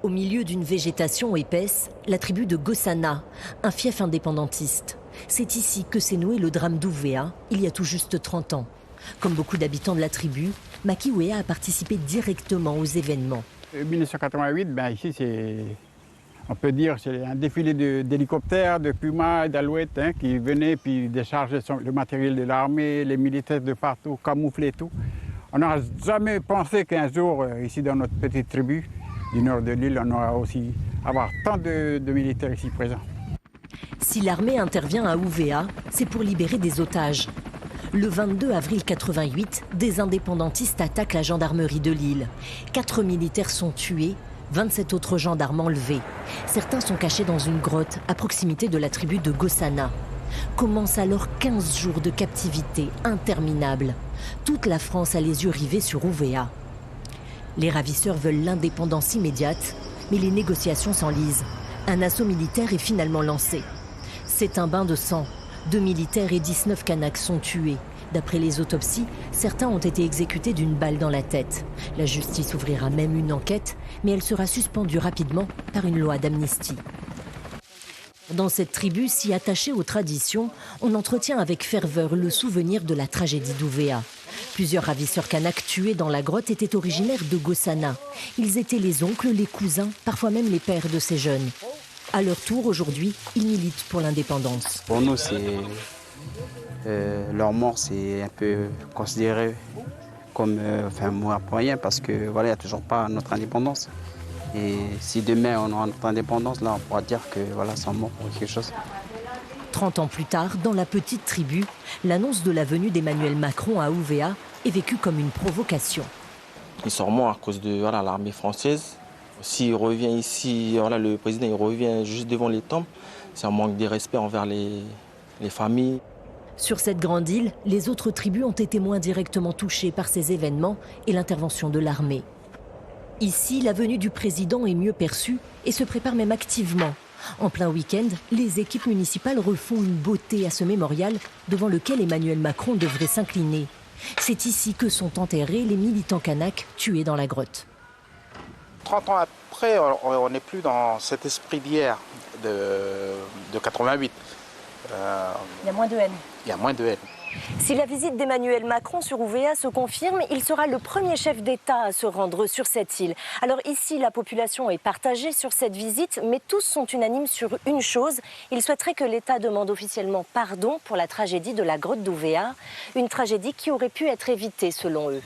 Au milieu d'une végétation épaisse, la tribu de Gossana, un fief indépendantiste. C'est ici que s'est noué le drame d'Ouvéa, il y a tout juste 30 ans. Comme beaucoup d'habitants de la tribu, Maki Ouéa a participé directement aux événements. 1988, ici, on peut dire c'est un défilé d'hélicoptères, de Puma et d'Alouettes qui venaient puis décharger le matériel de l'armée, les militaires de partout, camouflés et tout. On n'a jamais pensé qu'un jour, ici dans notre petite tribu du nord de l'île, on aura aussi avoir tant de militaires ici présents. Si l'armée intervient à Ouvéa, c'est pour libérer des otages. Le 22 avril 88, des indépendantistes attaquent la gendarmerie de l'île. 4 militaires sont tués, 27 autres gendarmes enlevés. Certains sont cachés dans une grotte à proximité de la tribu de Gossana. Commencent alors 15 jours de captivité interminable. Toute la France a les yeux rivés sur Ouvéa. Les ravisseurs veulent l'indépendance immédiate, mais les négociations s'enlisent. Un assaut militaire est finalement lancé. C'est un bain de sang. 2 militaires et 19 Kanaks sont tués. D'après les autopsies, certains ont été exécutés d'une balle dans la tête. La justice ouvrira même une enquête, mais elle sera suspendue rapidement par une loi d'amnistie. Dans cette tribu si attachée aux traditions, on entretient avec ferveur le souvenir de la tragédie d'Ouvéa. Plusieurs ravisseurs Kanaks tués dans la grotte étaient originaires de Gossana. Ils étaient les oncles, les cousins, parfois même les pères de ces jeunes. À leur tour, aujourd'hui, ils militent pour l'indépendance. Pour nous, leur mort, c'est un peu considéré comme un mot pour rien parce que voilà, il n'y a toujours pas notre indépendance. Et si demain on aura notre indépendance, là, on pourra dire que voilà, c'est un mort pour quelque chose. 30 ans plus tard, dans la petite tribu, l'annonce de la venue d'Emmanuel Macron à Ouvéa est vécue comme une provocation. Ils sont morts à cause de l'armée française. S'il revient ici, le président il revient juste devant les tombes, c'est un manque de respect envers les familles. Sur cette grande île, les autres tribus ont été moins directement touchées par ces événements et l'intervention de l'armée. Ici, la venue du président est mieux perçue et se prépare même activement. En plein week-end, les équipes municipales refont une beauté à ce mémorial devant lequel Emmanuel Macron devrait s'incliner. C'est ici que sont enterrés les militants Kanaks tués dans la grotte. 30 ans après, on n'est plus dans cet esprit d'hier, de 88. Il y a moins de haine. Il y a moins de haine. Si la visite d'Emmanuel Macron sur Ouvéa se confirme, il sera le premier chef d'État à se rendre sur cette île. Alors ici, la population est partagée sur cette visite, mais tous sont unanimes sur une chose. Ils souhaiteraient que l'État demande officiellement pardon pour la tragédie de la grotte d'Ouvéa, une tragédie qui aurait pu être évitée selon eux.